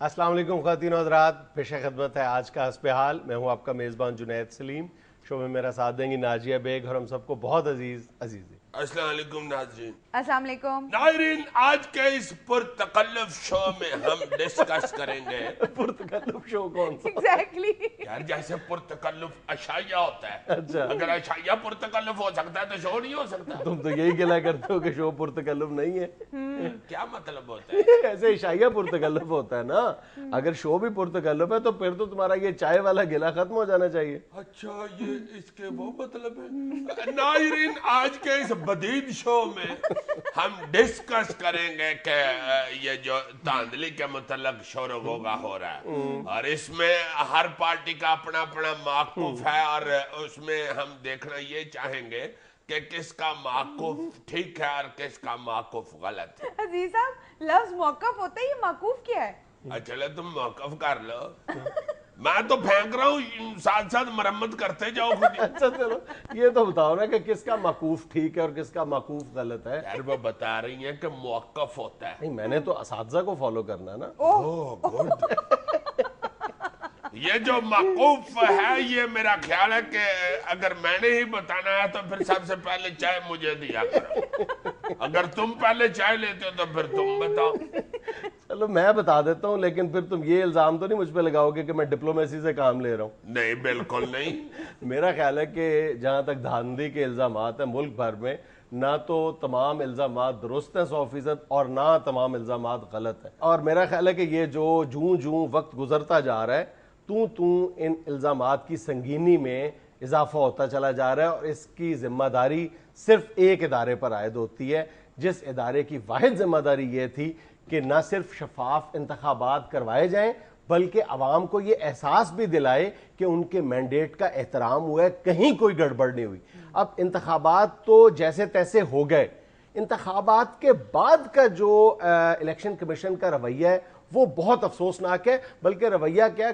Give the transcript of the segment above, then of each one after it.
السلام علیکم خواتین و حضرات، پیش خدمت ہے آج کا حسب حال۔ میں ہوں آپ کا میزبان جنید سلیم۔ شو میں میرا ساتھ دیں گی ناجیہ بیگ اور ہم سب کو بہت عزیز السلام علیکم ناظرین۔ السلام علیکم ناظرین، آج کے اس پرتکلف شو میں ہم ڈسکس کریں گے پرتکلف شو کون سا؟ ایگزیکٹلی یار جیسے پرتکلف اشائیہ ہوتا ہے، اچھا، اگر اشائیہ پرتکلف ہو سکتا ہے تو شو نہیں ہو سکتا۔ تم تو یہی گلا کرتے ہو کہ شو پرتکلف نہیں ہے۔ کیا مطلب ہوتا ہے؟ ایسے عشائیہ پرتکلف ہوتا ہے نا، اگر شو بھی پرتکلف ہے تو پھر تو تمہارا یہ چائے والا گلا ختم ہو جانا چاہیے۔ اچھا، یہ اس کے وہ مطلب ہے۔ ناظرین، آج کے اس بدید شو میں ہم ڈسکس کریں گے کہ یہ جو دھاندلی کے متعلق شور و غوغا ہو رہا ہے، اور اس میں ہر پارٹی کا اپنا اپنا موقف ہے، اور اس میں ہم دیکھنا یہ چاہیں گے کہ کس کا موقف ٹھیک ہے اور کس کا موقف غلط ہے۔ عزیز صاحب، لفظ موقف ہوتا ہے، یہ موقوف کیا ہے؟ چلے تم موقف کر لو، میں تو پھینک رہا ہوں، ساتھ ساتھ مرمت کرتے جاؤ خود ہی۔ اچھا چلو یہ تو بتاؤ نا کہ کس کا موقوف ٹھیک ہے اور کس کا موقوف غلط ہے۔ یار وہ بتا رہی ہیں کہ موقف ہوتا ہے۔ نہیں، میں نے تو اساتذہ کو فالو کرنا ہے نا۔ اوہ گڈ۔ یہ جو موقوف ہے، یہ میرا خیال ہے کہ اگر میں نے ہی بتانا ہے تو پھر سب سے پہلے چائے مجھے دیا کرو، اگر تم پہلے چائے لیتے ہو تو پھر تم بتاؤ۔ چلو میں بتا دیتا ہوں، لیکن پھر تم یہ الزام تو نہیں مجھ پہ لگاؤ گے کہ میں ڈپلومیسی سے کام لے رہا ہوں۔ نہیں، بالکل نہیں۔ میرا خیال ہے کہ جہاں تک دھاندلی کے الزامات ہیں ملک بھر میں، نہ تو تمام الزامات درست ہیں 100%، اور نہ تمام الزامات غلط ہیں، اور میرا خیال ہے کہ یہ جو جوں وقت گزرتا جا رہا ہے تو ان الزامات کی سنگینی میں اضافہ ہوتا چلا جا رہا ہے، اور اس کی ذمہ داری صرف ایک ادارے پر عائد ہوتی ہے، جس ادارے کی واحد ذمہ داری یہ تھی کہ نہ صرف شفاف انتخابات کروائے جائیں بلکہ عوام کو یہ احساس بھی دلائے کہ ان کے مینڈیٹ کا احترام ہوا ہے، کہیں کوئی گڑبڑ نہیں ہوئی۔ اب انتخابات تو جیسے تیسے ہو گئے، انتخابات کے بعد کا جو الیکشن کمیشن کا رویہ ہے وہ بہت افسوسناک ہے، بلکہ رویہ کیا،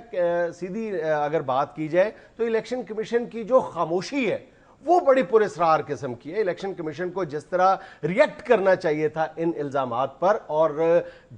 سیدھی اگر بات کی جائے تو الیکشن کمیشن کی جو خاموشی ہے وہ بڑی پراسرار قسم کی ہے۔ الیکشن کمیشن کو جس طرح ریئیکٹ کرنا چاہیے تھا ان الزامات پر، اور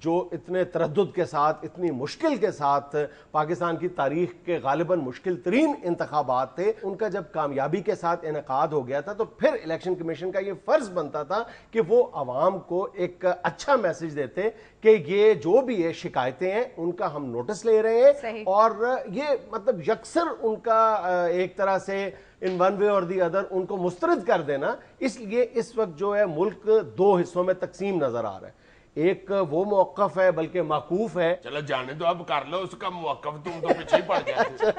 جو اتنے تردد کے ساتھ، اتنی مشکل کے ساتھ پاکستان کی تاریخ کے غالباً مشکل ترین انتخابات تھے، ان کا جب کامیابی کے ساتھ انعقاد ہو گیا تھا تو پھر الیکشن کمیشن کا یہ فرض بنتا تھا کہ وہ عوام کو ایک اچھا میسج دیتے کہ یہ جو بھی یہ شکایتیں ہیں ان کا ہم نوٹس لے رہے ہیں، اور یہ مطلب یکسر ان کا ایک طرح سے ان ون وے اور دی ادر ان کو مسترد کر دینا۔ اس لیے اس وقت جو ہے ملک دو حصوں میں تقسیم نظر آ رہا ہے، ایک وہ موقف ہے بلکہ موقوف ہے۔ چلو جانے تو اب کر لو اس کا موقف، تم تو پیچھے ہی پڑ جاتے۔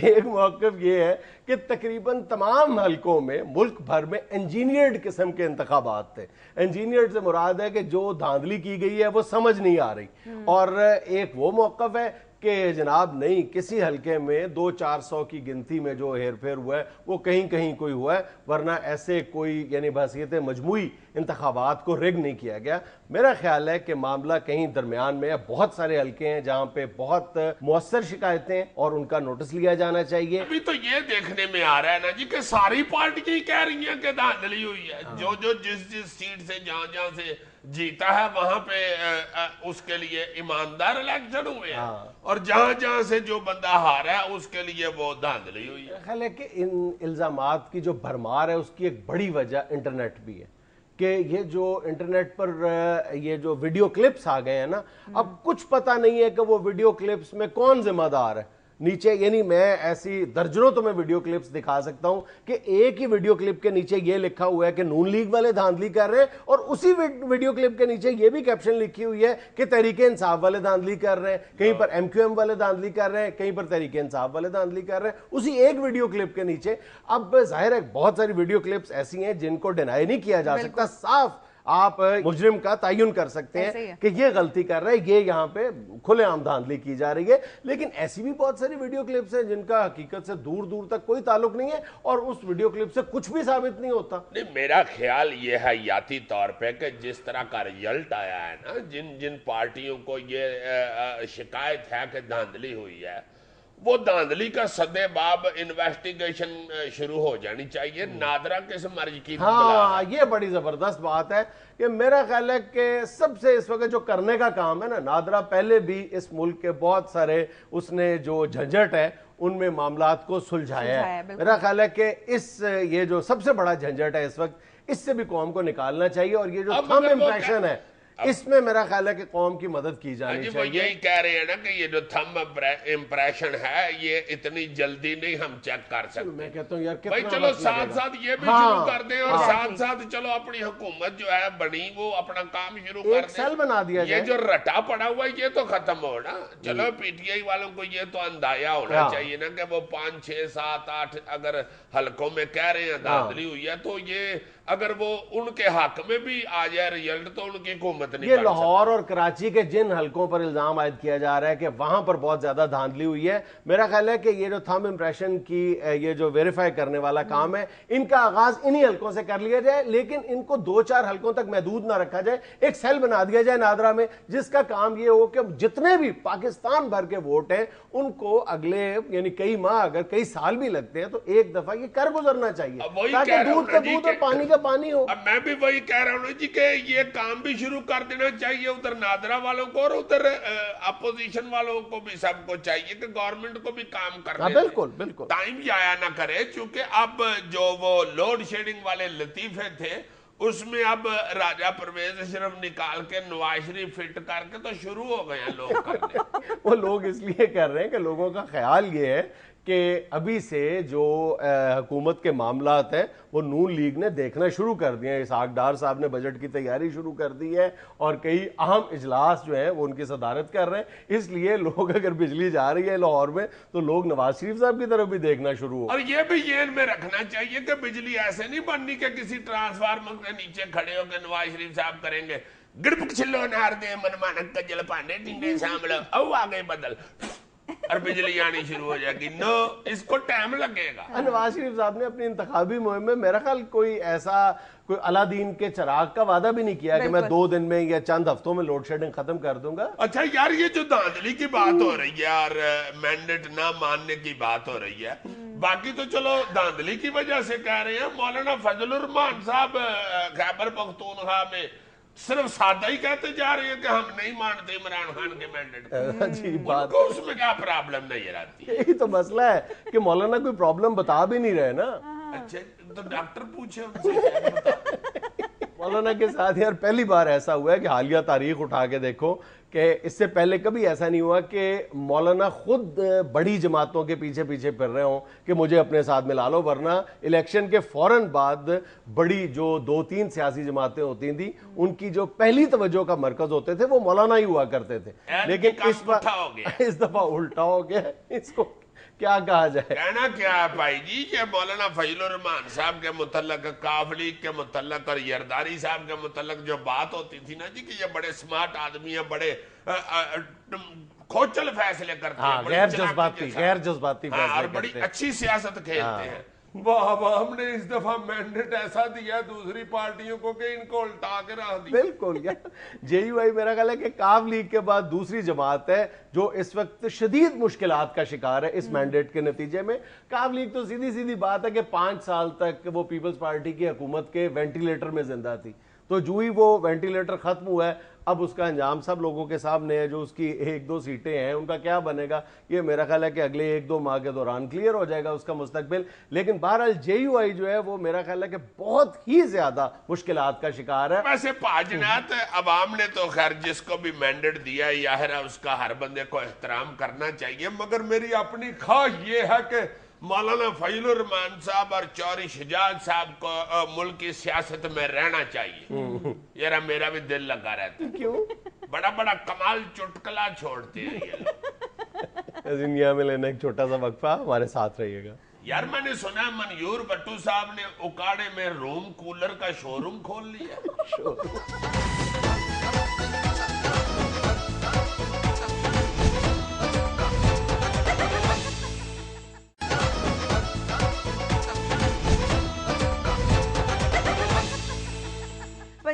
ایک موقف یہ ہے کہ تقریباً تمام حلقوں میں ملک بھر میں انجینئرڈ قسم کے انتخابات تھے۔ انجینئرڈ سے مراد ہے کہ جو دھاندلی کی گئی ہے وہ سمجھ نہیں آ رہی، اور ایک وہ موقف ہے کہ جناب نہیں، کسی حلقے میں 200-400 کی گنتی میں جو ہیر پھیر ہوا ہے وہ کہیں کہیں کوئی ہوا ہے، ورنہ ایسے کوئی یعنی بحثیت مجموعی انتخابات کو ریگ نہیں کیا گیا۔ میرا خیال ہے کہ معاملہ کہیں درمیان میں ہے، بہت سارے حلقے ہیں جہاں پہ بہت مؤثر شکایتیں ہیں اور ان کا نوٹس لیا جانا چاہیے۔ ابھی تو یہ دیکھنے میں آ رہا ہے نا جی کہ ساری پارٹیاں کہہ رہی ہیں کہ دھاندلی ہوئی ہے، جو جس سیٹ سے جہاں سے جیتا ہے وہاں پہ اس کے لیے ایماندار الیکشن ہوئے ہیں، اور جہاں سے جو بندہ ہارا ہے اس کے لیے وہ دھاندلی ہوئی ہے۔ خیال ہے کہ ان الزامات کی جو بھرمار ہے اس کی ایک بڑی وجہ انٹرنیٹ بھی ہے، کہ یہ جو انٹرنیٹ پر یہ جو ویڈیو کلپس آ گئے ہیں نا، اب کچھ پتہ نہیں ہے کہ وہ ویڈیو کلپس میں کون ذمہ دار ہے نیچے، یعنی میں ایسی درجنوں تو میں ویڈیو کلپس دکھا سکتا ہوں کہ ایک ہی ویڈیو کلپ کے نیچے یہ لکھا ہوا ہے کہ نون لیگ والے دھاندلی کر رہے ہیں، اور اسی ویڈیو کلپ کے نیچے یہ بھی کیپشن لکھی ہوئی ہے کہ تحریک انصاف والے دھاندلی کر رہے ہیں، کہیں پر ایم کیو ایم والے دھاندلی کر رہے ہیں، کہیں پر تحریک انصاف والے دھاندلی کر رہے ہیں، اسی ایک ویڈیو کلپ کے نیچے۔ اب ظاہر ہے بہت ساری ویڈیو کلپس ایسی ہیں جن کو ڈینائی نہیں کیا جا سکتا، صاف آپ مجرم کا تعین کر سکتے ہیں کہ یہ غلطی کر رہا ہے، یہ یہاں پہ کھلے عام دھاندلی کی جا رہی ہے۔ لیکن ایسی بھی بہت ساری ویڈیو کلپس ہیں جن کا حقیقت سے دور تک کوئی تعلق نہیں ہے، اور اس ویڈیو کلپ سے کچھ بھی ثابت نہیں ہوتا۔ نہیں، میرا خیال یہ ہے حیاتی طور پہ کہ جس طرح کا رزلٹ آیا ہے نا، جن پارٹیوں کو یہ شکایت ہے کہ دھاندلی ہوئی ہے، وہ دھاندلی کا سدے باب انویسٹیگیشن شروع ہو جانی چاہیے. نادرا کس مرض کی ہاں یہ بڑی زبردست بات ہے کہ میرا خیال ہے کہ سب سے اس وقت جو کرنے کا کام ہے نا، نادرا پہلے بھی اس ملک کے بہت سارے اس نے جو جھنجھٹ ہے ان میں معاملات کو سلجھایا ہے. میرا خیال ہے کہ یہ جو سب سے بڑا جھنجھٹ ہے اس وقت، اس سے بھی قوم کو نکالنا چاہیے، اور یہ جو تھم امپریشن ہے اس میں میرا خیال ہے کہ قوم کی مدد کی جانی وہ چاہیے. یہی کہہ رہے ہیں نا کہ یہ جو تھم امپریشن ہے یہ اتنی جلدی نہیں ہم چیک کر سکتے. میں کہتا ہوں یار بھائی چلو ساتھ ساتھ یہ بھی شروع کر دیں، اور ساتھ ساتھ چلو اپنی حکومت جو ہے بنی وہ اپنا کام شروع کر دیں. سیل بنا دیا یہ جو رٹا پڑا ہوا ہے یہ تو ختم ہو نا. چلو پی ٹی آئی والوں کو یہ تو اندازہ ہونا چاہیے نا کہ وہ 5 6 7 8 اگر حلقوں میں کہہ رہے ہیں دھاندلی ہوئی ہے، تو یہ اگر وہ ان کے حق میں بھی آ جائے ریزلٹ تو ان کی حکومت نہیں. یہ لاہور اور کراچی کے جن حلقوں پر الزام عائد کیا جا رہا ہے کہ وہاں پر بہت زیادہ دھاندلی ہوئی ہے، میرا خیال ہے کہ یہ جو تھم امپریشن کی یہ جو ویریفائی کرنے والا کام ہے، ان کا آغاز انہی حلقوں سے کر لیا جائے، لیکن ان کو 2 4 حلقوں تک محدود نہ رکھا جائے. ایک سیل بنا دیا جائے نادرا میں جس کا کام یہ ہو کہ جتنے بھی پاکستان بھر کے ووٹ ہیں ان کو اگلے یعنی کئی ماہ اگر کئی سال بھی لگتے ہیں تو ایک دفعہ یہ کر گزرنا چاہیے تاکہ دودھ کا دودھ اور پانی کا پانی ہو. اب میں بھی وہی کہہ رہا ہوں جی کہ یہ کام بھی شروع کر دینا چاہیے ادھر نادرا والوں کو، اور ادھر اپوزیشن والوں کو بھی سب کو چاہیے کہ گورنمنٹ کو بھی کام کرنا. بالکل بالکل ٹائم ضائع نہ کرے، چونکہ اب جو وہ لوڈ شیڈنگ والے لطیفے تھے اس میں اب راجہ پرویز صرف نکال کے نواز شریف فٹ کر کے تو شروع ہو گئے ہیں لوگ کرنے. وہ لوگ اس لیے کر رہے ہیں کہ لوگوں کا خیال یہ ہے کہ ابھی سے جو حکومت کے معاملات ہیں وہ نون لیگ نے دیکھنا شروع کر دیے ہیں. اسحاق ڈار صاحب نے بجٹ کی تیاری شروع کر دی ہے اور کئی اہم اجلاس جو ہیں وہ ان کی صدارت کر رہے ہیں. اس لیے لوگ اگر بجلی جا رہی ہے لاہور میں تو لوگ نواز شریف صاحب کی طرف بھی دیکھنا شروع ہو. اور یہ بھی ذہن میں رکھنا چاہیے کہ بجلی ایسے نہیں بننی کہ کسی ٹرانسفارمر کے نیچے کھڑے ہو کے نواز شریف صاحب کریں گے گڑپک چھلو نار دے من مانک کجل پانے ٹنڈے ساملو او آگے بدل اور بجلی آنی شروع ہو جائے گی. نو، اس کو ٹائم لگے گا. نواز شریف صاحب نے اپنی انتخابی مہم میں میرا خیال کوئی ایسا کوئی الادین کے چراغ کا وعدہ بھی نہیں کیا کہ میں 2 دن میں یا چند ہفتوں میں لوڈ شیڈنگ ختم کر دوں گا. اچھا یار یہ جو دھاندلی کی بات ہو رہی ہے اور مینڈیٹ نہ ماننے کی بات ہو رہی ہے، باقی تو چلو دھاندلی کی وجہ سے کہہ رہے ہیں. مولانا فضل الرحمان صاحب خیبر پختونخوا میں صرف سادہ ہی کہتے جا رہے ہیں کہ ہم نہیں مانتے عمران خان کے مینڈیٹ کو. عجیب بات، کو اس میں کیا پرابلم نظر آتی ہے؟ یہی تو مسئلہ ہے کہ مولانا کوئی پرابلم بتا بھی نہیں رہے نا. اچھا تو ڈاکٹر پوچھے ان سے. مولانا کے ساتھ یار پہلی بار ایسا ہوا ہے کہ حالیہ تاریخ اٹھا کے دیکھو کہ اس سے پہلے کبھی ایسا نہیں ہوا کہ مولانا خود بڑی جماعتوں کے پیچھے پیچھے پھر رہے ہوں کہ مجھے اپنے ساتھ ملا لو. ورنہ الیکشن کے فوراً بعد بڑی جو 2 3 سیاسی جماعتیں ہوتی تھیں ان کی جو پہلی توجہ کا مرکز ہوتے تھے وہ مولانا ہی ہوا کرتے تھے. لیکن اس دفعہ الٹا ہو گیا. اس کو کیا کہا جائے؟ کہنا کیا ہے بھائی جی کہ مولانا فضل الرحمان صاحب کے متعلق، کاف لیگ کے متعلق اور یرداری صاحب کے متعلق جو بات ہوتی تھی نا جی کہ یہ بڑے سمارٹ آدمی ہیں، بڑے کھوچل فیصلے کرتے ہیں، غیر جذباتی فیصلے اور بڑی اچھی سیاست کھیلتے ہیں. واہ ہم نے اس دفعہ مینڈیٹ ایسا دیا دوسری پارٹیوں کو کہ ان کو الٹا کے رکھ دیا. بالکل یار جے یو آئی میرا خیال ہے کہ کاف لیگ کے بعد دوسری جماعت ہے جو اس وقت شدید مشکلات کا شکار ہے اس مینڈیٹ کے نتیجے میں. کاف لیگ تو سیدھی بات ہے کہ 5 سال تک وہ پیپلز پارٹی کی حکومت کے وینٹیلیٹر میں زندہ تھی. تو جو ہی وہ وینٹیلیٹر ختم ہوا ہے اب اس کا انجام سب لوگوں کے سامنے ہے. جو اس کی 1 2 سیٹیں ہیں ان کا کیا بنے گا یہ میرا خیال ہے کہ اگلے 1 2 ماہ کے دوران کلیئر ہو جائے گا اس کا مستقبل. لیکن بہرحال جے یو آئی جو ہے وہ میرا خیال ہے کہ بہت ہی زیادہ مشکلات کا شکار ہے. ویسے پاجنات عوام نے تو خیر جس کو بھی مینڈیٹ دیا یا اس کا ہر بندے کو احترام کرنا چاہیے، مگر میری اپنی خواہش یہ ہے کہ مولانا فضل الرحمان صاحب اور چوری شجاعت صاحب کو ملک کی سیاست میں رہنا چاہیے. یار میرا بھی دل لگا رہتا ہے. کیوں؟ بڑا کمال چٹکلا چھوڑتے ہیں یہ لوگ. دنیا میں لینا ایک چھوٹا سا وقفہ، ہمارے ساتھ رہیے گا. یار میں نے سنا منیور بٹو صاحب نے اکاڑے میں روم کولر کا شو روم کھول لیا.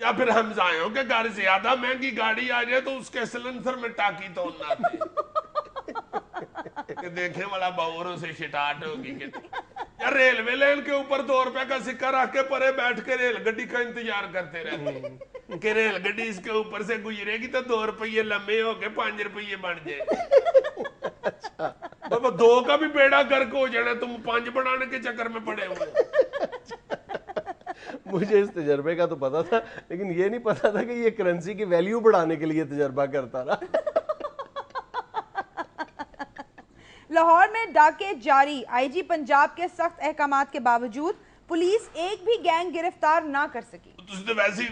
یا پھر ہمسایوں کے گھر زیادہ مہنگی گاڑی آ جائے تو اس کے سلنسر میں ٹاکی توڑنا دے کہ دیکھیں والا باوروں سے شٹاٹ ہوگی یا ریلوے لین کے اوپر 2 روپے کا سکہ رکھ کے پرے بیٹھ کے ریل گڈی کا انتظار کرتے رہتے ہیں کہ ریل گڈی اس کے اوپر سے گزرے گی تو 2 روپے لمبے ہو کے 5 روپے بن جائے. بابا 2 کا بھی بیڑا گرک ہو جانا, تم 5 بنانے کے چکر میں پڑے ہوئے. مجھے اس تجربے کا تو پتا تھا, لیکن یہ نہیں پتا تھا کہ یہ کرنسی کی ویلیو بڑھانے کے لیے تجربہ کرتا رہا. لاہور میں ڈاکے جاری, آئی جی پنجاب کے سخت احکامات کے باوجود پولیس ایک بھی گینگ گرفتار نہ کر سکی.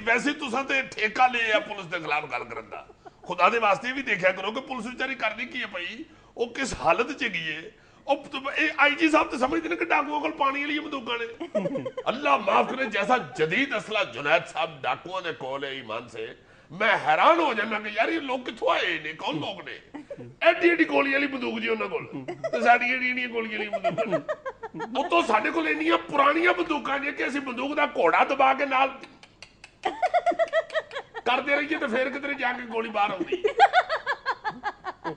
ویسے تساں تے ٹھیکہ لے یا پولیس دے خلاف گل کرن دا, خدا دے واسطے بھی دیکھا کرو کہ پولیس بیچاری کرنی کی ہے بھائی, وہ کس حالت چ گئی ہے. آئی جی صاحب تو سمجھتے ہیں کہ ڈاکوؤں کو پانی والی بندوقاں نے. اللہ معاف کرے, جیسا جدید اسلحہ جنید صاحب ڈاکوؤں دے کول ہے ایمان سے, میں حیران ہو جانا کہ یار یہ لوگ کتھوں آئے نے, کون لوگ نے. ایڈی ایڈی گولی والی بندوق جی انہاں کول, تے ساڈی ایڈی ایڈی گولی والی بندوق نے. وہ تو ساڈے کول انیاں پرانیاں بندوقاں نے کہ اسی بندوق دا گھوڑا دبا کے نال کرتے رہیے تو پھر کدھر جا کے گولی باہر آؤندی.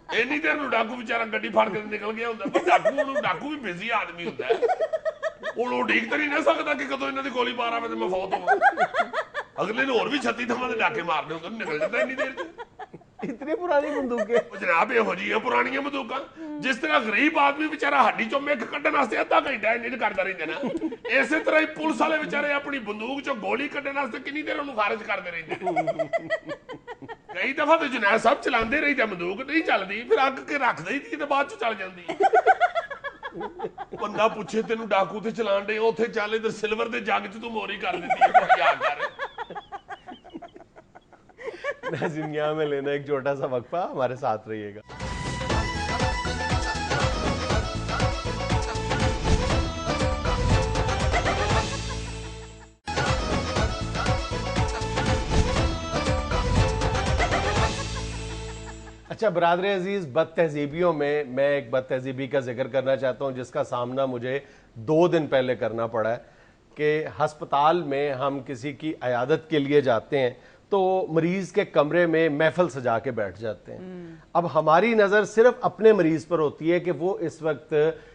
اینی دیر نو ڈاکو بیچارہ گڈی پھاڑ کے نکل گیا ہوندا, پر ڈاکو بھی بزی آدمی ہوندا ہے, وہ ڈھیک تو نہیں نہ سکتا کہ کدو انہاں دی گولی باہر آوے تے میں فوت ہوں. اگلے نے اور بھی 36 تھاواں تے ڈاکے مارنے ہوندے, نکل جاندا اینی دیر چ. اتنی پرانی بندوقیں جناب یہ ہو جی پرانیاں بندوقاں. جس طرح غریب آدمی بیچارہ ہڈی چوں میک کڈن واسطے ادھا گھنٹہ انج کردا رہندا نا, اسی طرح ہی پولیس والے بیچارے اپنی بندوق چوں گولی کڈن واسطے کنی دیر انہوں خارج کرتے رہندے. کئی دفعہ تو جنید صاحب چلاندے رہی تے بندوق نہیں چلدی, پھر اگ کے رکھ دئی تے بعد چ چل جاندی. بندہ پوچھے تینوں ڈاکو تے چلان دے, اوتھے چل ادھر سلور دے جگ چ تو موری کر دتی ہے, کوئی یاد کر. ناظرین یہاں میں لینا ایک چھوٹا سا وقفہ, ہمارے ساتھ رہیے گا. اچھا برادر عزیز, بد تہذیبیوں میں ایک بد تہذیبی کا ذکر کرنا چاہتا ہوں جس کا سامنا مجھے 2 دن پہلے کرنا پڑا ہے. کہ ہسپتال میں ہم کسی کی عیادت کے لیے جاتے ہیں تو مریض کے کمرے میں محفل سجا کے بیٹھ جاتے ہیں. اب ہماری نظر صرف اپنے مریض پر ہوتی ہے کہ وہ اس وقت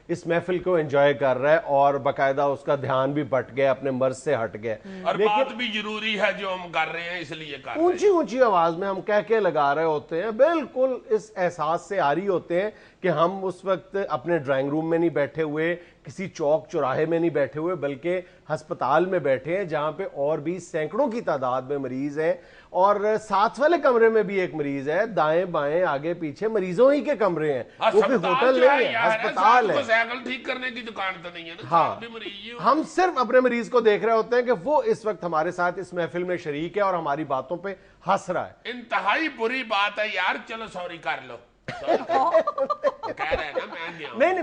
اس محفل کو انجوائے کر رہا ہے اور باقاعدہ اس کا دھیان بھی بٹ گیا, اپنے مرض سے ہٹ گیا. اور بات بھی ضروری ہے جو ہم کر رہے ہیں اس لیے کر رہے ہیں. اونچی اونچی آواز میں ہم کہہ لگا رہے ہوتے ہیں, بالکل اس احساس سے آری ہوتے ہیں کہ ہم اس وقت اپنے ڈرائنگ روم میں نہیں بیٹھے ہوئے, کسی چوک چوراہے میں نہیں بیٹھے ہوئے, بلکہ ہسپتال میں بیٹھے ہیں جہاں پہ اور بھی سینکڑوں کی تعداد میں مریض ہیں, اور ساتھ والے کمرے میں بھی ایک مریض ہے, دائیں بائیں آگے پیچھے مریضوں ہی کے کمرے ہیں. وہ کوئی ہوٹل نہیں ہے, ہسپتال ہے. سائیکل ٹھیک کرنے کی دکان تو نہیں ہے نا. ہاں, ہم صرف اپنے مریض کو دیکھ رہے ہوتے ہیں کہ وہ اس وقت ہمارے ساتھ اس محفل میں شریک ہے اور ہماری باتوں پہ ہنس رہا ہے. انتہائی بری بات ہے یار, چلو سوری کر لو. نہیں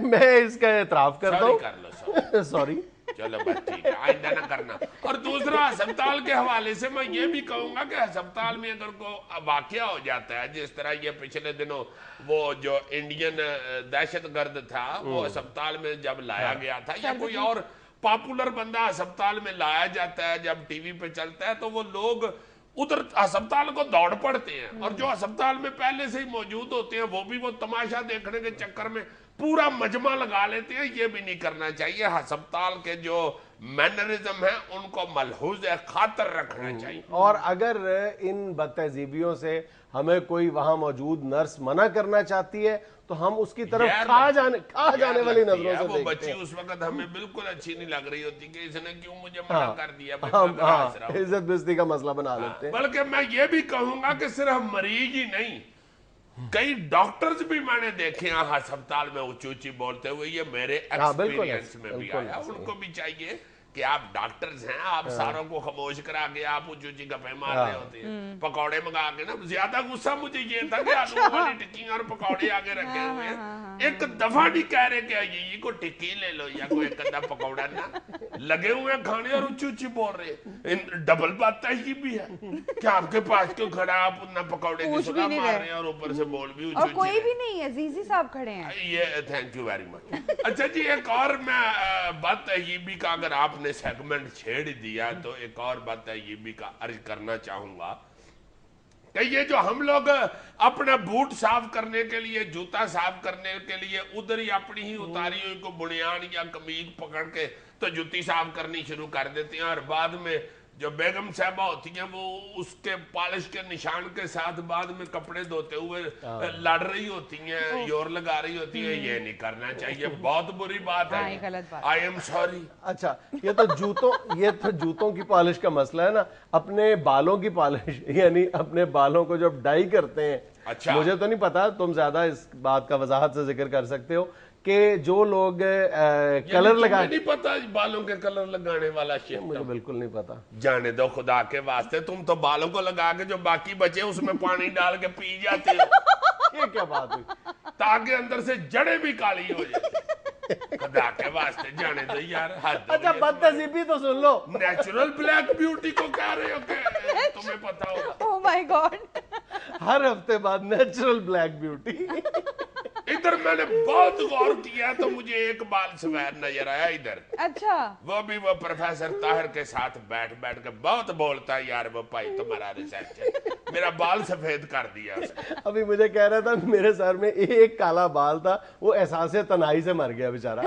میں اس کا اعتراف کرتا ہوں, سوری. چلو بس ٹھیک ہے, آئندہ نہ کرنا. اور دوسرا ہسپتال کے حوالے سے میں یہ بھی کہوں گا کہ ہسپتال میں اگر کوئی واقعہ ہو جاتا ہے, جس طرح یہ پچھلے دنوں وہ جو انڈین دہشت گرد تھا وہ ہسپتال میں جب لایا گیا تھا, یا کوئی اور پاپولر بندہ ہسپتال میں لایا جاتا ہے جب ٹی وی پہ چلتا ہے, تو وہ لوگ ادھر ہسپتال کو دوڑ پڑتے ہیں, اور جو ہسپتال میں پہلے سے ہی موجود ہوتے ہیں وہ بھی وہ تماشا دیکھنے کے چکر میں پورا مجمع لگا لیتے ہیں. یہ بھی نہیں کرنا چاہیے. ہسپتال کے جو مینرزم ہیں ان کو ملحوظ خاطر رکھنا چاہیے. اور اگر ان بد تہذیبیوں سے ہمیں کوئی وہاں موجود نرس منع کرنا چاہتی ہے تو ہم اس کی طرف کھا جانے والی نظروں سے دیکھتے ہیں. وہ بچی اس وقت ہمیں بالکل اچھی نہیں لگ رہی ہوتی کہ اس نے کیوں مجھے منع کر دیا. عزت بزتی کا مسئلہ بنا لیتے ہیں. بلکہ میں یہ بھی کہوں گا کہ صرف مریض ہی نہیں, کئی ڈاکٹرز بھی میں نے دیکھے ہیں ہسپتال میں اونچی اونچی بولتے ہوئے. یہ میرے ایکسپیرینس میں بھی آیا. ان کو بھی چاہیے کہ آپ ڈاکٹرز ہیں, آپ ساروں کو خاموش کرا کے آپ اونچی اونچی گپیں مار رہے ہوتے ہیں, پکوڑے منگا کے نا. زیادہ غصہ مجھے یہ تھا کہ آلو والی ٹکیاں اور پکوڑے آگے رکھے ہوئے ہیں, ایک دفعہ نہیں کہہ رہے کہ یہ کو ٹکی لے لو یا کوئی ایک ادھا پکوڑا نا لگے ہوئے ہیں کھانے اور اچھی اچھی بول رہے ہیں. ڈبل بات یہ بھی ہے کہ آپ کے پاس کیوں کھڑا آپ نہ پکوڑے کی سنا مار رہے ہیں اور اوپر سے بول بھی اور کوئی بھی نہیں ہے, زیزی صاحب کھڑے ہیں. یہ تھینک یو ویری مچ. اچھا جی ایک اور میں بات یہ بھی کا اگر آپ نے سیگمنٹ چھیڑ دیا تو ایک اور بات یہ بھی کا عرض کرنا چاہوں گا کہ یہ جو ہم لوگ اپنا بوٹ صاف کرنے کے لیے جوتا صاف کرنے کے لیے ادھر ہی اپنی ہی اتاری ہوئی کو بنیان یا قمیض پکڑ کے تو جوتی صاف کرنی شروع کر دیتے ہیں اور بعد میں جو بیگم صاحبہ ہوتی ہیں وہ اس کے پالش کے نشان کے ساتھ بعد میں کپڑے دھوتے ہوئے لڑ رہی ہوتی ہیں, یور لگا رہی ہوتی ہیں. یہ نہیں کرنا چاہیے, بہت بری بات ہے. I am sorry. اچھا یہ تو جوتوں کی پالش کا مسئلہ ہے نا, اپنے بالوں کی پالش یعنی اپنے بالوں کو جب ڈائی کرتے ہیں. مجھے تو نہیں پتا, تم زیادہ اس بات کا وضاحت سے ذکر کر سکتے ہو کہ جو لوگ کلر لگانے, نہیں پتا بالوں کے کلر لگانے والا شیء مجھے بالکل نہیں پتا. جانے دو خدا کے واسطے, تم تو بالوں کو لگا کے جو باقی بچے اس میں پانی ڈال کے پی جاتے ہو. یہ کیا بات ہوئی؟ تاکہ اندر سے جڑیں بھی کالی ہو جائے. خدا کے واسطے جانے دو یار, حد. اچھا بدتہذیبی تو سن لو, نیچرل بلیک بیوٹی کو کہہ رہے ہو کہ تمہیں پتا ہوگا. اوہ مائی گاڈ, ہر ہفتے بعد نیچرل بلیک بیوٹی. ادھر میں نے بہت غور کیا تو مجھے ایک بال سفید نظر آیا ادھر. اچھا وہ بھی وہ پروفیسر طاہر کے ساتھ بیٹھ کے بہت بولتا ہے یار وہ بھائی تمہارا ریسرچ میرا بال سفید کر دیا. ابھی مجھے کہہ رہا تھا میرے سر میں ایک کالا بال تھا, وہ احساس تنہائی سے مر گیا بیچارہ.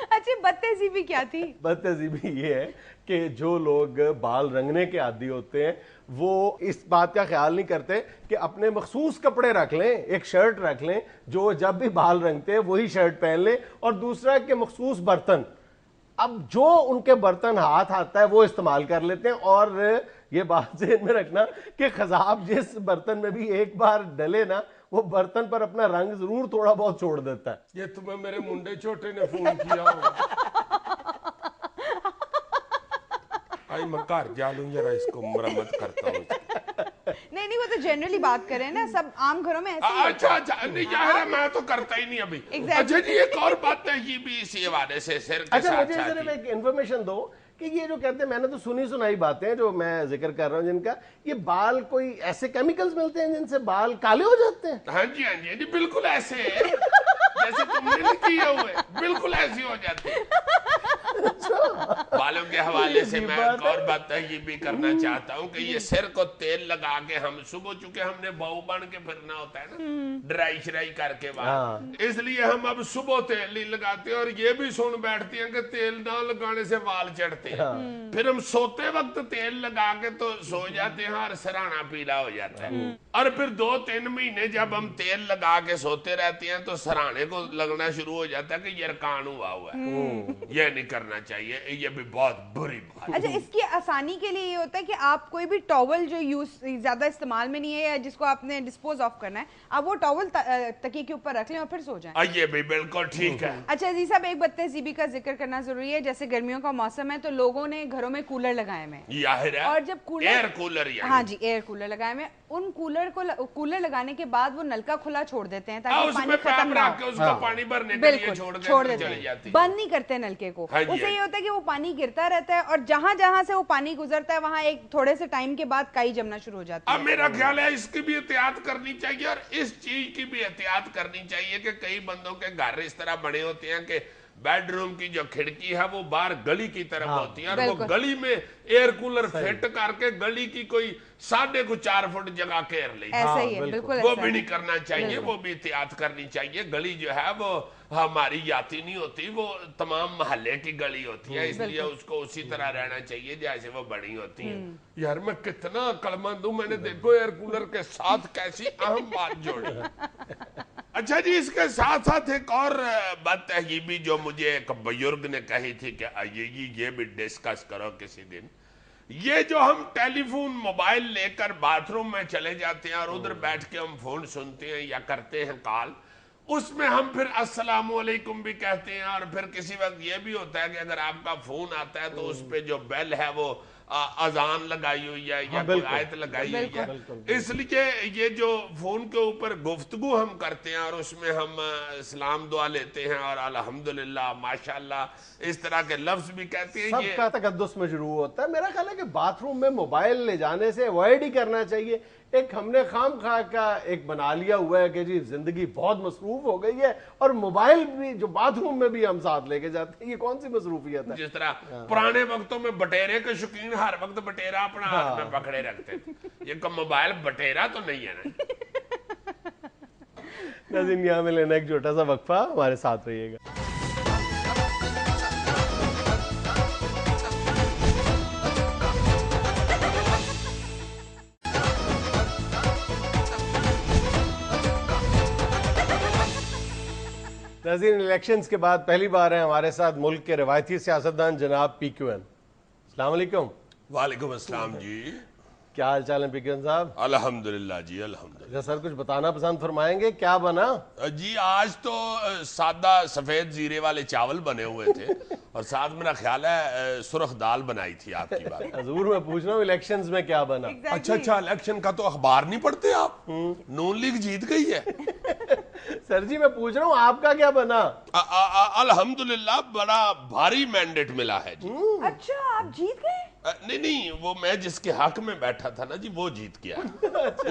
اچھا بدتہذیبی کیا تھی؟ بدتہذیبی یہ ہے کہ جو لوگ بال رنگنے کے عادی ہوتے ہیں وہ اس بات کا خیال نہیں کرتے کہ اپنے مخصوص کپڑے رکھ لیں, ایک شرٹ رکھ لیں جو جب بھی بال رنگتے ہیں وہی شرٹ پہن لیں, اور دوسرا کہ مخصوص برتن, اب جو ان کے برتن ہاتھ آتا ہے وہ استعمال کر لیتے ہیں. اور یہ بات ذہن میں رکھنا کہ خضاب جس برتن میں بھی ایک بار ڈلے نا وہ برتن پر اپنا رنگ ضرور تھوڑا بہت چھوڑ دیتا ہے. یہ تمہیں میرے منڈے چھوٹے نے فون کیا ہوگا. آئی میں گھر جا لوں ذرا اس کو مرمت کرتا ہوں. نہیں وہ تو جنرلی بات کریں نا, سب عام گھروں میں ایسے. اچھا نہیں یار میں تو کرتا ہی نہیں ابھی. اچھا جی ایک اور بات ہے یہ بھی اسی حوالے سے سر کے ساتھ. مجھے صرف ایک انفارمیشن دو کہ یہ جو کہتے ہیں, میں نے تو سنی سنائی باتیں جو میں ذکر کر رہا ہوں جن کا, یہ بال کوئی ایسے کیمیکلز ملتے ہیں جن سے بال کالے ہو جاتے ہیں؟ ہاں جی بالکل ایسے جیسے تم نے نہیں کیے ہوئے, بالکل ایسی ہو جاتی ہے. بالوں کے حوالے سے میں ایک اور بات یہ بھی کرنا چاہتا ہوں کہ یہ سر کو تیل لگا کے ہم صبح, چونکہ ہم نے بہو بن کے پھرنا ہوتا ہے نا ڈرائی شرائی کر کے بعد, اس لیے ہم اب صبح تیل نہیں لگاتے. اور یہ بھی سن بیٹھتے ہیں کہ تیل نہ لگانے سے وال چڑھتے ہیں, پھر ہم سوتے وقت تیل لگا کے تو سو جاتے ہیں اور سرانا پیلا ہو جاتا ہے. اور پھر 2-3 مہینے جب ہم تیل لگا کے سوتے رہتے ہیں تو سرانے کو لگنا شروع ہو جاتا ہے کہ یرکان ہوا ہے. یہ نہیں کرنا چاہیے, یہ بھی بہت بری بات. اچھا اس کی آسانی کے لیے یہ ہوتا ہے کہ آپ کوئی بھی ٹاول جو یوز زیادہ استعمال میں نہیں ہے یا جس کو آپ نے ڈسپوز آف کرنا ہے, آپ وہ ٹاول تکیے کے اوپر رکھ لیں اور پھر سو جائیں. یہ بھی بالکل ٹھیک ہے. اچھا عزیز صاحب ایک بدتہذیبی کا ذکر کرنا ضروری ہے. جیسے گرمیوں کا موسم ہے تو لوگوں نے گھروں میں کولر لگائے ہوئے ہیں, اور جب ایئر کولر, ہاں جی ایئر کولر لگائے ہوئے, ان کولر لگانے کے بعد وہ نلکا کھلا چھوڑ دیتے ہیں تاکہ پانی ختم نہ ہو. اس کو پانی بھرنے کے لیے چھوڑ دیتے ہیں, بند نہیں کرتے نلکے کو. اس سے یہ ہوتا ہے کہ وہ پانی گرتا رہتا ہے اور جہاں جہاں سے وہ پانی گزرتا ہے وہاں ایک تھوڑے سے ٹائم کے بعد کائی جمنا شروع ہو جاتی ہے. اب میرا خیال ہے اس کی بھی احتیاط کرنی چاہیے, اور اس چیز کی بھی احتیاط کرنی چاہیے کہ کئی بندوں کے گھر اس طرح بنے ہوتے ہیں کہ بیڈ روم کی جو کھڑکی ہے وہ باہر گلی کی طرف ہوتی ہے, اور وہ گلی میں ایئر کولر فٹ کر کے گلی کی کوئی 4.5 فٹ جگہ گھیر لی. وہ بھی نہیں کرنا چاہیے, وہ بھی احتیاط کرنی چاہیے. گلی جو ہے وہ ہماری یاتی نہیں ہوتی, وہ تمام محلے کی گلی ہوتی ہے, اس لیے اس کو اسی طرح رہنا چاہیے جیسے وہ بڑی ہوتی ہیں. یار میں کتنا عقلمند ہوں, میں نے دیکھو ایئر کولر کے ساتھ کیسی اہم بات جوڑی. اچھا جی اس کے ساتھ ساتھ ایک اور بات ہے یہ بھی جو مجھے ایک بزرگ نے کہی تھی کہ یہ بھی ڈسکس کرو کسی دن. یہ جو ہم ٹیلی فون موبائل لے کر باتھ روم میں چلے جاتے ہیں اور ادھر بیٹھ کے ہم فون سنتے ہیں یا کرتے ہیں کال, اس میں ہم پھر السلام علیکم بھی کہتے ہیں, اور پھر کسی وقت یہ بھی ہوتا ہے کہ اگر آپ کا فون آتا ہے تو اس پہ جو بیل ہے وہ اذان لگائی ہوئی ہے یا کوئی آیت لگائی ہوئی ہے. اس لیے یہ جو فون کے اوپر گفتگو ہم کرتے ہیں اور اس میں ہم اسلام دعا لیتے ہیں اور الحمدللہ ماشاءاللہ اس طرح کے لفظ بھی کہتے ہیں, سب یہ کا تقدس میں شروع ہوتا ہے. میرا خیال ہے کہ باتھ روم میں موبائل لے جانے سے اوائڈ ہی کرنا چاہیے. ایک ہم نے خام خواہ کا ایک بنا لیا ہوا ہے کہ جی زندگی بہت مصروف ہو گئی ہے اور موبائل بھی جو باتھ روم میں بھی ہم ساتھ لے کے جاتے ہیں, یہ کون سی مصروفیت ہے؟ جس طرح پرانے وقتوں میں بٹیرے کے شوقین ہر وقت بٹیرا اپنا ہاتھ میں پکڑے رکھتے تھے, یہ موبائل بٹیرا تو نہیں ہے نا. ناظرین یہاں میں لینا ایک چھوٹا سا وقفہ, ہمارے ساتھ رہیے گا. ناظرین الیکشنز کے بعد پہلی بار ہیں ہمارے ساتھ ملک کے روایتی سیاستدان جناب پی کیو این. السلام علیکم. وعلیکم السلام جی. کیا حال چال ہے پی کیو این صاحب؟ الحمدللہ جی الحمدللہ. سر کچھ بتانا پسند فرمائیں گے, کیا بنا؟ جی آج تو سادہ سفید زیرے والے چاول بنے ہوئے تھے اور ساتھ میرا خیال ہے سرخ دال بنائی تھی آپ کی بات. حضور میں پوچھ رہا ہوں الیکشنز میں کیا بنا؟ اچھا الیکشن کا تو اخبار نہیں پڑھتے آپ؟ نون لیگ جیت گئی ہے. سر جی میں پوچھ رہا ہوں آپ کا کیا بنا؟ الحمدللہ بڑا بھاری مینڈیٹ ملا ہے جی. اچھا آپ جیت گئے؟ نہیں وہ میں جس کے حق میں بیٹھا تھا نا جی وہ جیت گیا.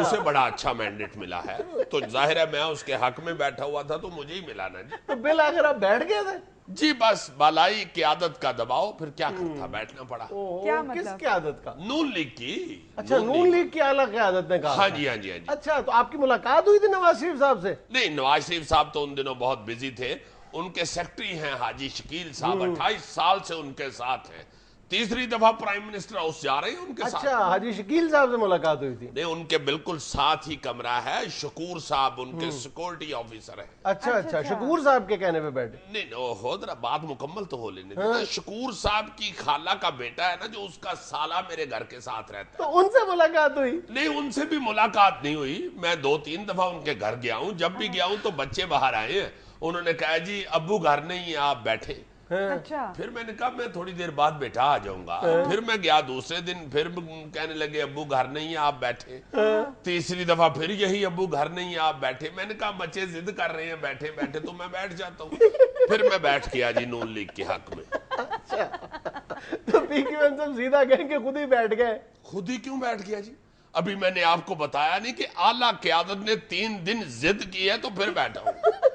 اسے بڑا اچھا مینڈیٹ ملا ہے تو ظاہر ہے میں اس کے حق میں بیٹھا ہوا تھا تو مجھے ہی ملا نا جی. تو بالآخر آپ بیٹھ گئے تھے؟ جی بس بالائی قیادت کا دباؤ, پھر کیا کرتا, بیٹھنا پڑا. کیا کس مطلب؟ قیادت کا؟ نون لیگ کی. اچھا نون لیگ کی اعلیٰ قیادت نے کہا؟ ہاں جی ہاں جی ہاں جی. اچھا تو آپ کی ملاقات ہوئی تھی نواز شریف صاحب سے؟ نہیں نواز شریف صاحب تو ان دنوں بہت بزی تھے. ان کے سیکٹری ہیں حاجی شکیل صاحب, 28 سال سے ان کے ساتھ ہیں, تیسری دفعہ پرائم منسٹر ہاؤس جا رہے ہیں ان کے ساتھ. اچھا حاجی شکیل صاحب سے ملاقات ہوئی تھی؟ نہیں ان کے بالکل ساتھ ہی کمرہ ہے, شکور صاحب ان کے سیکورٹی آفیسر ہیں. اچھا شکور صاحب کے کہنے پہ بیٹھے؟ نہیں ہو ذرا بات مکمل تو ہو لینے دینا. شکور صاحب کی خالہ کا بیٹا ہے نا جو اس کا سالہ میرے گھر کے ساتھ رہتا ہے. تو ان سے ملاقات ہوئی؟ نہیں ان سے بھی ملاقات نہیں ہوئی. میں 2-3 دفعہ ان کے گھر گیا ہوں, جب بھی گیا ہوں تو بچے باہر آئے ہیں, انہوں نے کہا جی ابو گھر نہیں ہیں آپ بیٹھے. اچھا پھر میں نے کہا میں تھوڑی دیر بعد بیٹھا آ جاؤں گا. پھر میں گیا دوسرے دن, پھر کہنے لگے ابو گھر نہیں ہیں آپ بیٹھے. تیسری دفعہ پھر یہی ابو گھر نہیں ہیں آپ بیٹھے. میں نے کہا بچے ضد کر رہے ہیں بیٹھے بیٹھے تو میں بیٹھ جاتا ہوں. پھر میں بیٹھ گیا جی نون لیگ کے حق میں. اچھا تو پی کیو این صاحب سیدھا کہیں کہ خود ہی بیٹھ گئے؟ خود ہی کیوں بیٹھ گیا جی؟ ابھی میں نے آپ کو بتایا نہیں کہ اعلیٰ قیادت نے 3 دن ضد کی ہے تو پھر بیٹھا ہوں.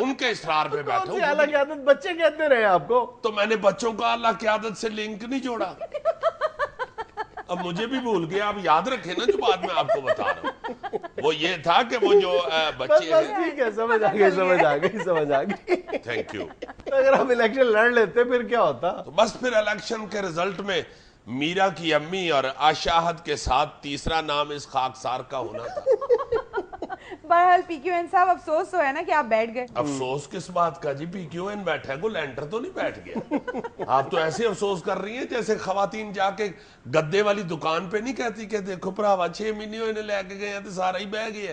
ان کے اصرار پہ بیٹھا ہوں. اعلیٰ قیادت بچے کہتے رہے آپ کو؟ تو میں نے بچوں کا اعلیٰ قیادت سے لنک نہیں جوڑا. اب مجھے بھی بھول گیا, آپ یاد رکھیں نا جو بات میں آپ کو بتا رہا ہوں. وہ یہ تھا کہ وہ جو بچے بس ٹھیک ہے, سمجھ آ گئی. Thank you. اگر ہم الیکشن لڑ لیتے پھر کیا ہوتا؟ تو بس پھر الیکشن کے رزلٹ میں میرا کی امی اور آشاہد کے ساتھ تیسرا نام اس خاکسار کا ہونا تھا. بہرحال پی کیو این صاحب افسوس تو ہے نا کہ آپ بیٹھ گئے. افسوس کس بات کا جی؟ پی کیو این بیٹھا ہے, کوئی لینٹر تو نہیں بیٹھ گیا. آپ تو ایسے افسوس کر رہی ہیں جیسے خواتین جا کے گدے والی دکان پہ نہیں کہتی کہ دیکھو پراوا 6 مہینے انہیں لے کے گئے ہیں تو سارا ہی بہ گیا.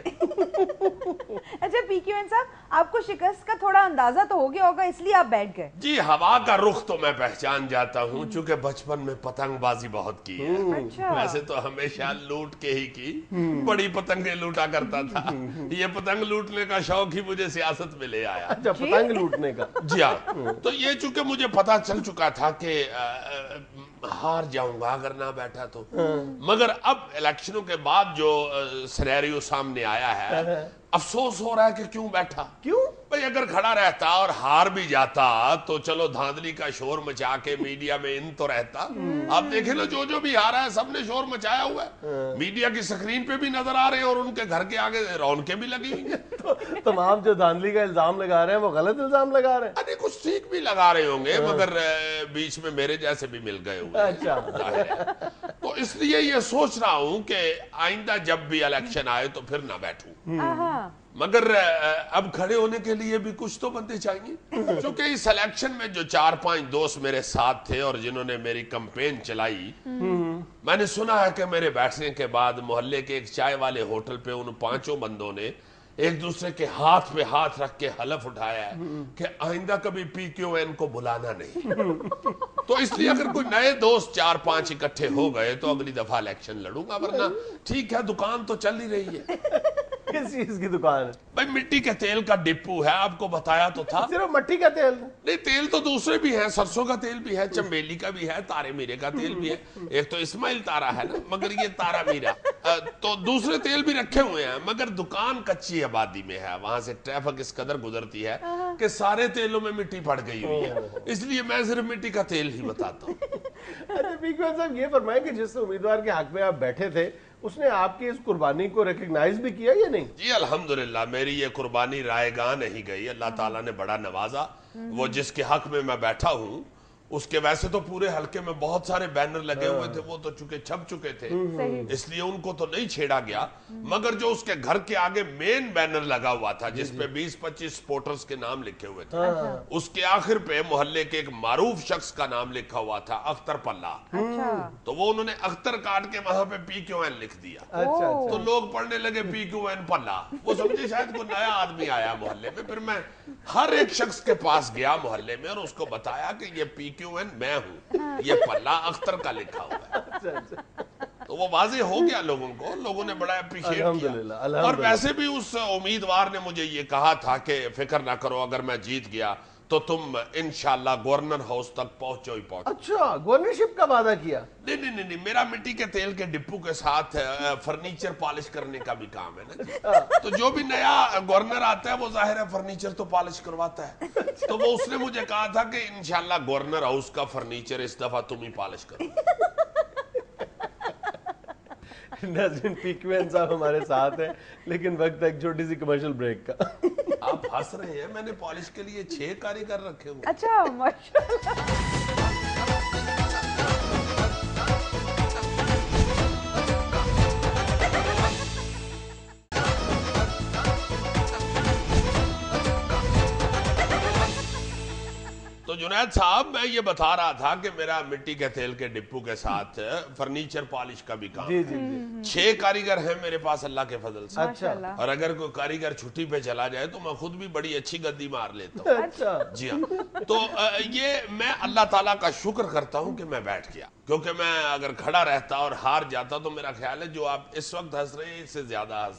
اچھا پی کیو این صاحب آپ کو شکست کا تھوڑا اندازہ تو ہو گیا ہوگا اس لیے آپ بیٹھ گئے. جی ہوا کا رخ تو میں پہچان جاتا ہوں چونکہ بچپن میں پتنگ بازی بہت کی ہے. اچھا ویسے تو ہمیشہ لوٹ کے ہی کی, بڑی پتنگیں لوٹا کرتا تھا. یہ پتنگ لوٹنے کا شوق ہی مجھے سیاست میں لے آیا. اچھا پتنگ لوٹنے کا؟ جی ہاں. تو یہ چونکہ مجھے پتا چل چکا تھا کہ ہار جاؤں گا اگر نہ بیٹھا تو. مگر اب الیکشنوں کے بعد جو سینیریو سامنے آیا ہے, افسوس ہو رہا ہے کہ کیوں بیٹھا. کیوں بھئی اگر کھڑا رہتا اور ہار بھی جاتا تو چلو دھاندلی کا شور مچا کے میڈیا میں ان تو رہتا. آپ دیکھیں نا جو بھی ہارا ہے سب نے شور مچایا ہوا ہے, میڈیا کی سکرین پہ بھی نظر آ رہے ہیں اور ان کے گھر کے آگے رونقیں بھی لگی ہوئی ہیں. تمام جو دھاندلی کا الزام لگا رہے ہیں وہ غلط الزام لگا رہے ہیں؟ ارے کچھ ٹھیک بھی لگا رہے ہوں گے مگر بیچ میں میرے جیسے بھی مل گئے ہوئے. اچھا تو اس لیے یہ سوچ رہا ہوں کہ آئندہ جب بھی الیکشن آئے تو پھر نہ بیٹھوں. مگر اب کھڑے ہونے کے لیے بھی کچھ تو بندے چاہیے. چونکہ اس الیکشن میں جو 4-5 دوست میرے ساتھ تھے اور جنہوں نے میری کمپین چلائی, میں نے سنا ہے کہ میرے بیٹھنے کے بعد محلے کے ایک چائے والے ہوٹل پہ ان 5 بندوں نے ایک دوسرے کے ہاتھ پہ ہاتھ رکھ کے حلف اٹھایا ہے کہ آئندہ کبھی پی کیو این کو بلانا نہیں. تو اس لیے اگر کوئی نئے دوست 4-5 اکٹھے ہو گئے تو اگلی دفعہ الیکشن لڑوں گا، ورنہ ٹھیک ہے دکان تو چل ہی رہی ہے۔ کس چیز کی دکان ہے؟ بھائی مٹی کے تیل کا ڈپو ہے، آپ کو بتایا تو تھا۔ صرف مٹی کا تیل؟ نہیں، تیل تو دوسرے بھی ہیں، سرسوں کا تیل بھی ہے، چنبیلی کا بھی ہے، تارے میرے کا تیل بھی ہے، ایک تو اسماعیل تارا ہے نا، مگر یہ تارا میرا، تو دوسرے تیل بھی رکھے ہوئے ہیں، مگر دکان کچی آبادی میں ہے، وہاں سے ٹریفک اس قدر گزرتی ہے کہ سارے تیلوں میں مٹی پڑ گئی ہوئی ہے، اس لیے میں صرف مٹی کا تیل ہی بتاتا ہوں۔ اچھا پیکوین صاحب یہ فرمائیں کہ جس امیدوار کے حق میں آپ بیٹھے تھے اس نے آپ کی اس قربانی کو ریکگنائز بھی کیا یا نہیں؟ جی الحمدللہ میری یہ قربانی رائے گاہ نہیں گئی، اللہ تعالیٰ نے بڑا نوازا۔ وہ جس کے حق میں میں بیٹھا ہوں اس کے ویسے تو پورے حلقے میں بہت سارے بینر لگے ہوئے تھے، وہ تو چونکہ چھپ چکے تھے اس لیے ان کو تو نہیں چھیڑا گیا، مگر جو اس کے گھر کے آگے مین بینر لگا ہوا تھا جس پہ 20-25 سپورٹرز کے نام لکھے ہوئے تھے، اس کے آخر پہ محلے کے ایک معروف شخص کا نام لکھا ہوا تھا، اختر پلہ، تو وہ انہوں نے اختر کاٹ کے وہاں پہ PQN لکھ دیا، اچھا تو لوگ پڑھنے لگے PQN پلہ، وہ سمجھے شاید کوئی نیا آدمی آیا محلے میں۔ پھر میں ہر ایک شخص کے پاس گیا محلے میں اور اس کو بتایا کہ یہ PQN میں ہوں، یہ پلہ اختر کا لکھا ہوا ہے، تو وہ واضح ہو گیا لوگوں کو، لوگوں نے بڑا اپریشیٹ کیا۔ اور ویسے بھی اس امیدوار نے مجھے یہ کہا تھا کہ فکر نہ کرو، اگر میں جیت گیا تو تم انشاءاللہ گورنر ہاؤس تک پہنچو ہی پہنچو۔ اچھا گورنرشپ کا وعدہ کیا؟ نہیں، میرا مٹی کے تیل کے ڈپو کے ساتھ فرنیچر پالش کرنے کا بھی کام ہے نا، تو جو بھی نیا گورنر آتا ہے وہ ظاہر ہے فرنیچر تو پالش کرواتا ہے، تو وہ اس نے مجھے کہا تھا کہ انشاءاللہ گورنر ہاؤس کا فرنیچر اس دفعہ تم ہی پالش کرو۔ ناظرین PQN صاحب ہمارے ساتھ ہیں لیکن وقت ہے ایک چھوٹی سی کمرشل بریک کا۔ آپ ہنس رہے ہیں، میں نے پالش کے لیے 6 کاریگر رکھے ہوئے۔ اچھا ماشاءاللہ۔ تو جنید صاحب میں یہ بتا رہا تھا کہ میرا مٹی کے تیل کے ڈپو کے ساتھ فرنیچر پالش کا بھی کام، 6 کاریگر ہیں میرے پاس اللہ کے فضل سے، اور اگر کوئی کاریگر چھٹی پہ چلا جائے تو میں خود بھی بڑی اچھی گدی مار لیتا ہوں۔ جی ہاں، تو یہ میں اللہ تعالیٰ کا شکر کرتا ہوں کہ میں بیٹھ گیا، کیونکہ میں اگر کھڑا رہتا اور ہار جاتا تو میرا خیال ہے جو آپ اس وقت ہنس رہے ہیں اس سے زیادہ ہنس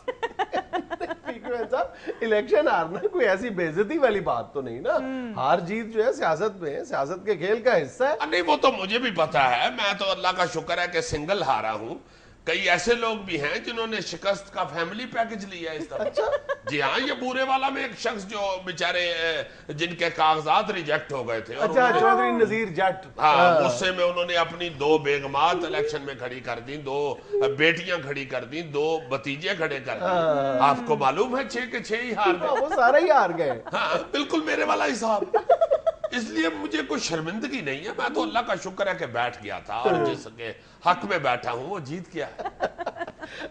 الیکشن ہارنا کوئی ایسی بے عزتی والی بات تو نہیں نا، ہار جیت جو ہے سیاست میں سیاست کے کھیل کا حصہ ہے۔ نہیں وہ تو مجھے بھی پتا ہے، میں تو اللہ کا شکر ہے کہ سنگل ہارا ہوں، کئی ایسے لوگ بھی ہیں جنہوں نے شکست کا فیملی پیکج لیا ہے اس طرح۔ جی ہاں، یہ بورے والا میں ایک شخص جو بیچارے جن کے کاغذات ریجیکٹ ہو گئے تھے، اچھا چودھری نذیر جٹ، ہاں غصے میں انہوں نے اپنی 2 بیگمات الیکشن میں کھڑی کر دیں، 2 بیٹیاں کھڑی کر دیں، 2 بھتیجے کھڑے کر دیں، آپ کو معلوم ہے 6 کے 6 ہی ہار گئے، وہ سارے ہی ہار گئے۔ ہاں بالکل میرے والا حساب، اس لیے مجھے کوئی شرمندگی نہیں ہے، میں تو اللہ کا شکر ہے کہ بیٹھ گیا تھا، اور جس کے حق میں بیٹھا ہوں وہ جیت گیا ہے۔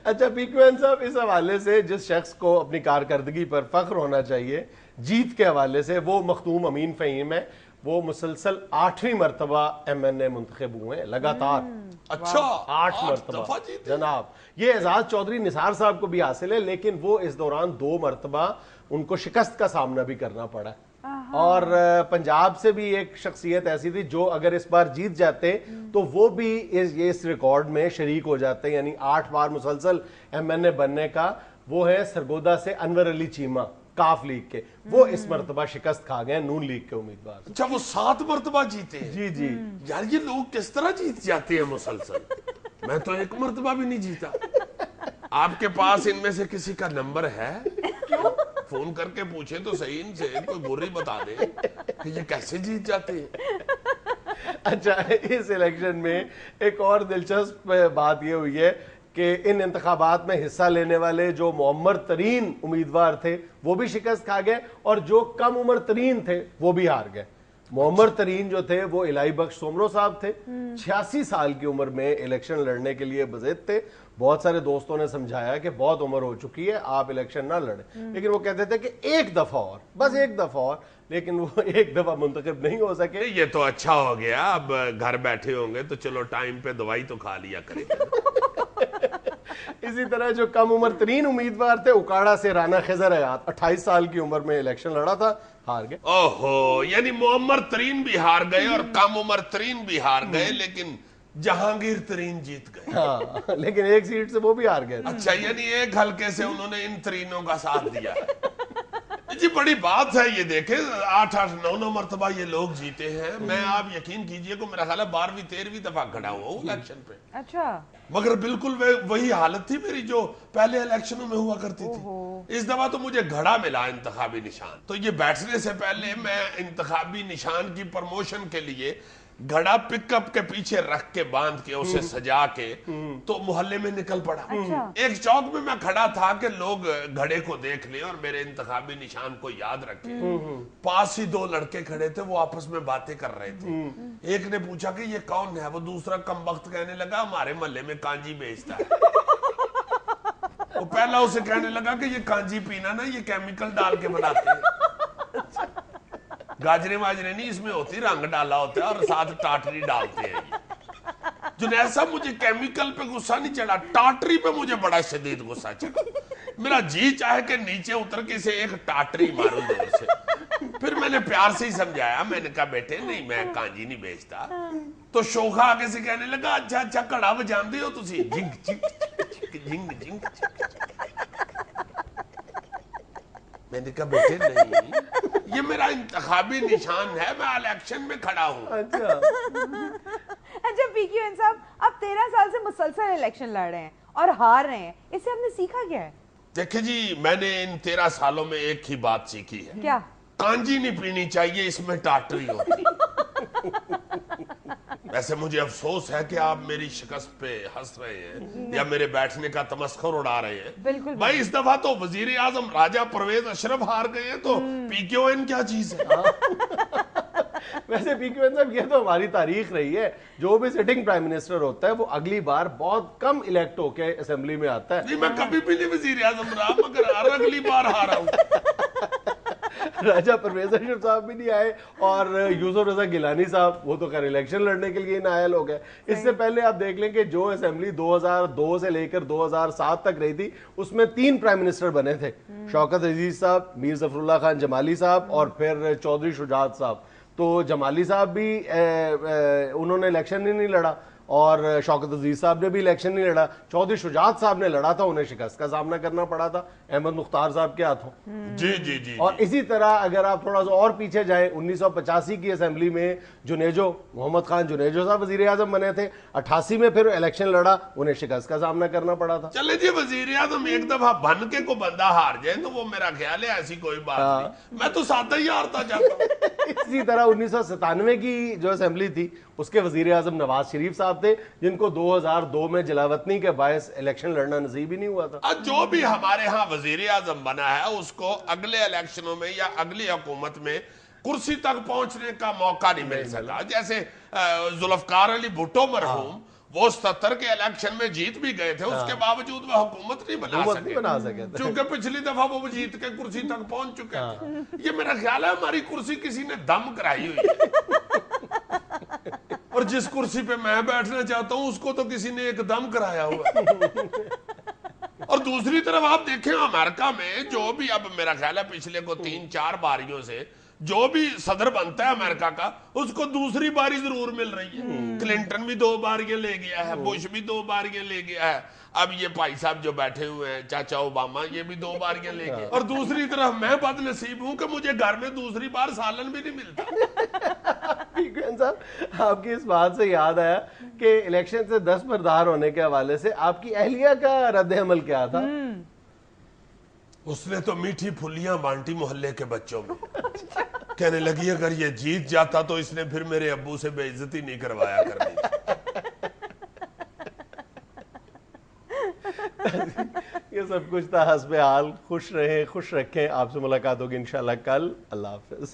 اچھا PQN صاحب اس حوالے سے جس شخص کو اپنی کارکردگی پر فخر ہونا چاہیے جیت کے حوالے سے، وہ مختوم امین فہیم ہے، وہ مسلسل 8ویں مرتبہ MNA منتخب ہوئے ہیں لگاتار۔ اچھا 8 مرتبہ جناب، یہ اعزاز چودھری نثار صاحب کو بھی حاصل ہے، لیکن وہ اس دوران 2 مرتبہ ان کو شکست کا سامنا بھی کرنا پڑا، اور پنجاب سے بھی ایک شخصیت ایسی تھی جو اگر اس بار جیت جاتے تو وہ بھی اس ریکارڈ میں شریک ہو جاتے، یعنی 8 بار مسلسل MNA بننے کا۔ وہ ہے سرگودا سے انور علی چیمہ، کاف لیگ کے، وہ اس مرتبہ شکست کھا گئے نون لیگ کے امیدوار۔ اچھا وہ 7 مرتبہ جیتے ہیں؟ جی جی یار یہ لوگ کس طرح جیت جاتے ہیں مسلسل؟ میں تو 1 مرتبہ بھی نہیں جیتا۔ آپ کے پاس ان میں سے کسی کا نمبر ہے؟ فون کر کے پوچھیں تو صحیح ان سے، کوئی گوری بتا دے کہ یہ کیسے جیت جاتے ہیں۔ اچھا اس الیکشن میں ایک اور دلچسپ بات یہ ہوئی ہے کہ ان انتخابات میں حصہ لینے والے جو معمر ترین امیدوار تھے وہ بھی شکست کھا گئے، اور جو کم عمر ترین تھے وہ بھی ہار گئے۔ معمر ترین جو تھے وہ الہی بخش سومرو صاحب تھے، 86 سال کی عمر میں الیکشن لڑنے کے لیے بضد تھے۔ بہت سارے دوستوں نے سمجھایا کہ بہت عمر ہو چکی ہے، آپ الیکشن نہ لڑیں، لیکن وہ کہتے تھے کہ 1 دفعہ اور، بس 1 دفعہ اور، لیکن وہ 1 دفعہ منتخب نہیں ہو سکے۔ یہ تو اچھا ہو گیا، اب گھر بیٹھے ہوں گے تو چلو ٹائم پہ دوائی تو کھا لیا کریں۔ اسی طرح جو کم عمر ترین امیدوار تھے اکاڑا سے رانا خضر حیات 28 سال کی عمر میں الیکشن لڑا تھا, ہار گئے. اوہو, یعنی معمر ترین بھی ہار گئے اور کم عمر ترین بھی ہار گئے, لیکن جہانگیر ترین جیت گئے. ہاں لیکن ایک سیٹ سے وہ بھی ہار گئے. اچھا, یعنی ایک حلقے سے انہوں نے ان ترینوں کا ساتھ دیا ہے. جی بڑی بات ہے یہ, دیکھیں 8-9 مرتبہ یہ لوگ جیتے ہیں. میں آپ یقین کیجئے کہ میرا خیال ہے 12ویں-13ویں دفعہ کھڑا ہوا ہوں الیکشن پہ. اچھا, مگر بالکل وہی حالت تھی میری جو پہلے الیکشنوں میں ہوا کرتی تھی. اس دفعہ تو مجھے گھڑا ملا انتخابی نشان. تو یہ بیٹھنے سے پہلے میں انتخابی نشان کی پروموشن کے لیے گھڑا پک اپ کے پیچھے رکھ کے باندھ کے اسے سجا کے تو محلے میں نکل پڑا. ایک چوک میں میں کھڑا تھا کہ لوگ گھڑے کو دیکھ لیں اور میرے انتخابی نشان کو یاد رکھیں. پاس ہی 2 لڑکے کھڑے تھے, وہ آپس میں باتیں کر رہے تھے. ایک نے پوچھا کہ یہ کون ہے, وہ دوسرا کمبخت کہنے لگا ہمارے محلے میں کانجی بیچتا ہے. وہ پہلا اسے کہنے لگا کہ یہ کانجی پینا نا یہ کیمیکل ڈال کے بناتے ہیں, گاجرے واجرے نہیں اس میں ہوتی, رنگ ڈالا ہوتا ہے اور ساتھ ٹاٹری ڈالتے ہیں. جنید صاحب مجھے کیمیکل پہ غصہ نہیں چڑھا, ٹاٹری پہ مجھے بڑا شدید غصہ چڑھا. میرا جی چاہے کہ نیچے اتر کے اسے ایک ٹاٹری ماروں دور سے. پھر میں نے پیار سے ہی سمجھایا, میں نے کہا بیٹے نہیں میں کانجی نہیں بیچتا. تو شوخا آگے سے کہنے لگا اچھا اچھا کڑا بجاندے ہو تسی, جنگ جنگ جنگ جنگ. میں نے کہا بیٹے نہیں, یہ میرا انتخابی نشان ہے, میں الیکشن میں کھڑا ہوں. اچھا پی کیو این صاحب, آپ 13 سال سے مسلسل الیکشن لڑ رہے ہیں اور ہار رہے ہیں, اس سے آپ نے سیکھا کیا ہے؟ دیکھیں جی, میں نے ان 13 سالوں میں ایک ہی بات سیکھی ہے. کیا؟ کانجی نہیں پینی چاہیے, اس میں ٹاٹری ہوتی. ویسے مجھے افسوس ہے کہ آپ میری شکست پہ ہنس رہے ہیں یا میرے بیٹھنے کا تمسخر اڑا رہے ہیں. بالکل بھائی اس دفعہ تو وزیر اعظم راجہ پرویز اشرف ہار گئے ہیں, تو پی کیو این کیا چیز ہے؟ ویسے پی کیو این صاحب یہ تو ہماری تاریخ رہی ہے, جو بھی سٹنگ پرائم منسٹر ہوتا ہے وہ اگلی بار بہت کم الیکٹ ہو کے اسمبلی میں آتا ہے. نہیں میں کبھی بھی نہیں وزیر اعظم رہا, مگر ہر اگلی بار ہارا ہوں. راجہ پرویز اشرف صاحب بھی نہیں آئے, اور یوسف رضا گیلانی صاحب وہ تو خیر الیکشن لڑنے کے لیے نائل ہو گئے. اس سے پہلے آپ دیکھ لیں کہ جو اسمبلی 2002 سے لے کر 2007 تک رہی تھی اس میں 3 پرائم منسٹر بنے تھے, شوکت عزیز صاحب, میر ظفر اللہ خان جمالی صاحب اور پھر چودھری شجاعت صاحب. تو جمالی صاحب بھی انہوں نے الیکشن ہی نہیں لڑا, اور شوکت عزیز صاحب نے بھی الیکشن نہیں لڑا. چودھری شجاعت صاحب نے لڑا تھا, انہیں شکست کا سامنا کرنا پڑا تھا احمد مختار صاحب کے ہاتھوں. جی جی جی. اور اسی طرح اگر آپ تھوڑا سا اور پیچھے جائیں, 1985 کی اسمبلی میں جنیجو محمد خان جنیجو صاحب وزیر اعظم بنے تھے. 88 میں پھر الیکشن لڑا, انہیں شکست کا سامنا کرنا پڑا تھا. چلے جی, وزیر اعظم ایک دفعہ بن کے کو بندہ ہار جائے تو وہ میرا خیال ہے ایسی کوئی بات نہیں, میں تو سادہ ہی ہارتا جاتا ہوں. اسی طرح 1997 کی جو اسمبلی تھی اس کے وزیر اعظم نواز شریف صاحب تھے, جن کو 2002 میں جلاوطنی کے باعث الیکشن لڑنا نصیب ہی نہیں ہوا تھا. جو بھی ہمارے ہاں وزیر اعظم بنا ہے اس کو اگلے الیکشنوں میں یا اگلی حکومت میں کرسی تک پہنچنے کا موقع نہیں مل سکا. جیسے ذوالفقار علی بھٹو مرحوم, وہ 77 کے الیکشن میں جیت بھی گئے تھے, اس کے باوجود وہ حکومت نہیں بنا سکے چونکہ پچھلی دفعہ وہ جیت کے کرسی تک پہنچ چکے تھے. یہ میرا خیال ہے ہماری کرسی کسی نے دم کرائی ہوئی ہے, اور جس کرسی پہ میں بیٹھنا چاہتا ہوں اس کو تو کسی نے ایک دم کرایا ہوا. اور دوسری طرف آپ دیکھیں امریکہ میں جو بھی, اب میرا خیال ہے پچھلے کو 3-4 باریوں سے جو بھی صدر بنتا ہے امریکہ کا, اس کو دوسری باری ضرور مل رہی ہے. کلنٹن بھی 2 باریاں لے گیا ہے, بش بھی 2 باریاں لے گیا ہے, اب یہ بھائی صاحب جو بیٹھے ہوئے ہیں چاچا اوباما, یہ بھی 2 باریاں لے گئے. اور دوسری طرف میں بد نصیب ہوں کہ مجھے گھر میں دوسری بار سالن بھی نہیں ملتا. صاحب آپ کی اس بات سے یاد آیا کہ الیکشن سے دستبردار ہونے کے حوالے سے آپ کی اہلیہ کا رد عمل کیا تھا؟ اس نے تو میٹھی پھلیاں بانٹی محلے کے بچوں میں. کہنے لگی اگر یہ جیت جاتا تو اس نے پھر میرے ابو سے بے عزتی نہیں کروایا کرنی. یہ سب کچھ تھا حسب حال. خوش رہیں, خوش رکھیں. آپ سے ملاقات ہوگی انشاءاللہ کل. اللہ حافظ.